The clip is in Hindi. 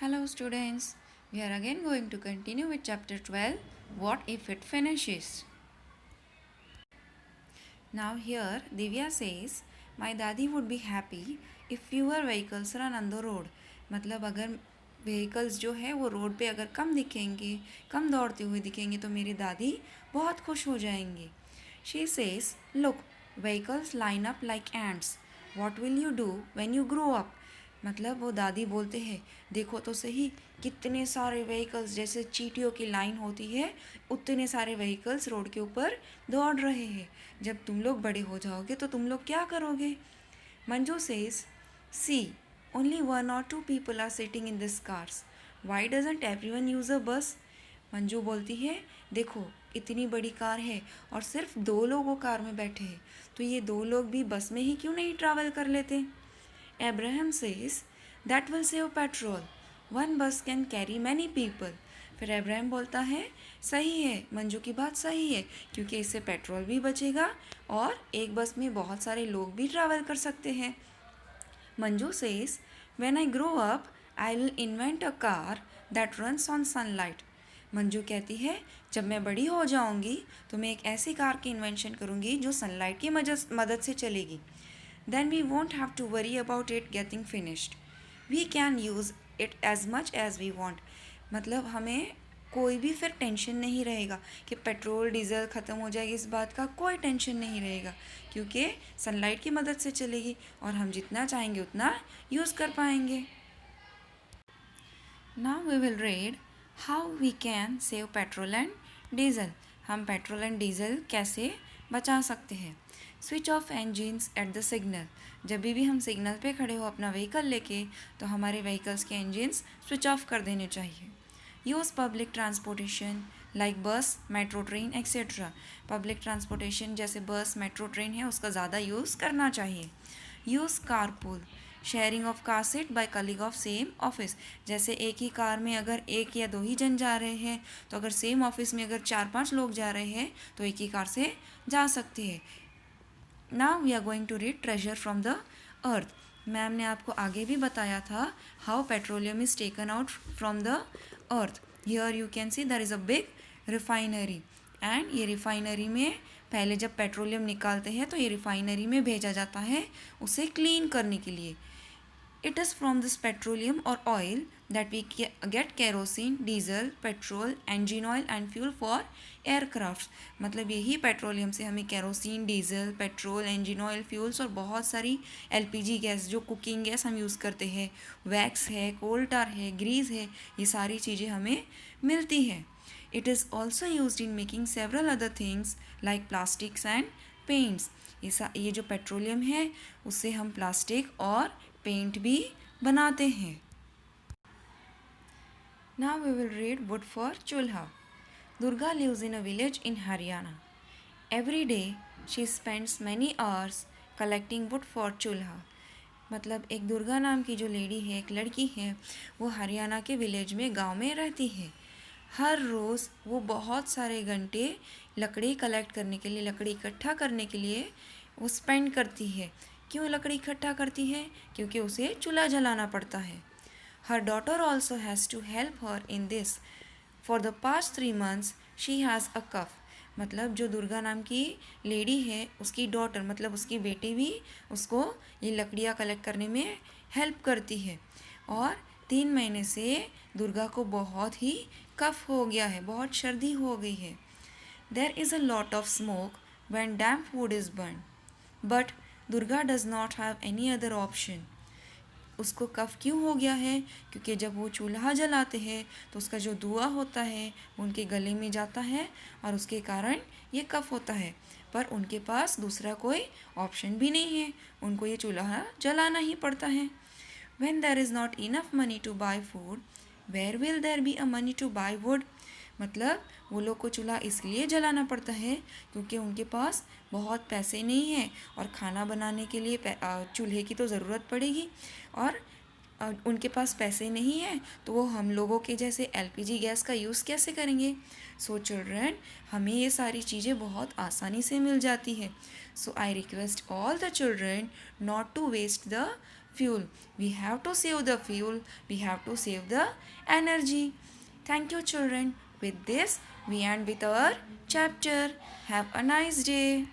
Hello students, we are again going to continue with chapter 12, What if it finishes? Now here Divya says, My daddy would be happy if fewer vehicles run on the road. मतलब अगर व्हीकल्स जो है वो रोड पे अगर कम दिखेंगे, कम दौड़ते हुए दिखेंगे तो मेरी दादी बहुत खुश हो जाएंगी. She says, Look, vehicles line up like ants. What will you do when you grow up? मतलब वो दादी बोलते हैं, देखो तो सही कितने सारे व्हीकल्स जैसे चींटियों की लाइन होती है उतने सारे व्हीकल्स रोड के ऊपर दौड़ रहे हैं. जब तुम लोग बड़े हो जाओगे तो तुम लोग क्या करोगे? Manju says, see only 1 or 2 people are sitting in this cars. Why doesn't everyone use a bus? Manju बोलती है, देखो इतनी बड़ी कार है और सिर्फ 2 लोग वो कार में बैठे हैं, तो ये 2 लोग भी बस में ही क्यों नहीं ट्रैवल कर लेते? Abraham says, that will save petrol. One bus can carry many people. फिर अब्राहम बोलता है, सही है, मंजू की बात सही है, क्योंकि इससे पेट्रोल भी बचेगा और एक बस में बहुत सारे लोग भी ट्रैवल कर सकते हैं. Manju says, when I grow up, I will invent a car that runs on sunlight. Manju कहती है, जब मैं बड़ी हो जाऊंगी तो मैं एक ऐसी कार की इन्वेंशन करूंगी जो सनलाइट की मदद से चलेगी. Then we won't have to worry about it getting finished. We can use it as much as we want. मतलब हमें कोई भी फिर टेंशन नहीं रहेगा कि पेट्रोल डीजल ख़त्म हो जाएगी. इस बात का कोई टेंशन नहीं रहेगा क्योंकि सनलाइट की मदद से चलेगी और हम जितना चाहेंगे उतना यूज़ कर पाएंगे. Now we will read how we can save petrol and diesel. हम पेट्रोल एंड डीजल कैसे बचा सकते हैं. Switch off engines at the signal. जब भी हम सिग्नल पे खड़े हो अपना व्हीकल लेके तो हमारे व्हीकल्स के इंजिन्स स्विच ऑफ कर देने चाहिए. यूज़ पब्लिक ट्रांसपोर्टेशन लाइक बस metro train etcetera. Public transportation जैसे बस मेट्रो ट्रेन है उसका ज़्यादा यूज़ करना चाहिए. Use carpool sharing of car seat by colleague of same office. जैसे एक ही कार में अगर 1 या 2 ही जन जा रहे हैं तो अगर सेम ऑफिस में अगर 4-5 लोग जा रहे हैं तो एक ही कार से जा सकते हैं. Now we are going to read treasure from the earth. Ma'am ने आपको आगे भी बताया था how petroleum is taken out from the earth. Here you can see there is a big refinery and ये रिफाइनरी में पहले जब पेट्रोलियम निकालते हैं तो ये रिफाइनरी में भेजा जाता है उसे क्लीन करने के लिए. It is from this petroleum or oil that we get kerosene, diesel, petrol, engine oil and fuel for aircrafts. मतलब यही पेट्रोलियम से हमें kerosene, diesel, petrol, engine oil, fuels और बहुत सारी एलपीजी गैस जो कुकिंग गैस हम यूज़ करते हैं, वैक्स है, कोल टार है, ग्रीस है, ये सारी चीज़ें हमें मिलती हैं. It is also used in making several other things like plastics and paints. ये जो पेट्रोलियम है उससे हम प्लास्टिक और पेंट भी बनाते हैं. Now we will read wood for chulha. Durga lives in a village in Haryana. Every day she spends many hours collecting wood for chulha. मतलब एक दुर्गा नाम की जो लेडी है, एक लड़की है, वो हरियाणा के विलेज में गांव में रहती है. हर रोज़ वो बहुत सारे घंटे लकड़ी कलेक्ट करने के लिए, लकड़ी इकट्ठा करने के लिए वो स्पेंड करती है. क्यों लकड़ी इकट्ठा करती है? क्योंकि उसे चूल्हा जलाना पड़ता है. Her daughter also has to help her in this. For the past 3 months she has a cough. मतलब जो दुर्गा नाम की लेडी है उसकी डॉटर मतलब उसकी बेटी भी उसको ये लकड़ियाँ कलेक्ट करने में हेल्प करती है. और 3 महीने से दुर्गा को बहुत ही कफ हो गया है, बहुत सर्दी हो गई है. There is a lot of smoke when damp wood is burn but Durga does not have any other option. उसको कफ क्यों हो गया है? क्योंकि जब वो चूल्हा जलाते हैं तो उसका जो धुआं होता है वो उनके गले में जाता है और उसके कारण ये कफ होता है. पर उनके पास दूसरा कोई ऑप्शन भी नहीं है, उनको ये चूल्हा जलाना ही पड़ता है. When there is not enough money to buy food, where will there be a money to buy wood? मतलब वो लोग को चूल्हा इसलिए जलाना पड़ता है क्योंकि उनके पास बहुत पैसे नहीं हैं और खाना बनाने के लिए चूल्हे की तो ज़रूरत पड़ेगी और उनके पास पैसे नहीं हैं तो वो हम लोगों के जैसे एलपीजी गैस का यूज़ कैसे करेंगे. सो चिल्ड्रन, हमें ये सारी चीज़ें बहुत आसानी से मिल जाती है. So I request all the children not to waste the fuel. We have to save the fuel. We have to save the energy. Thank you, children. With this, we end with our chapter. Have a nice day.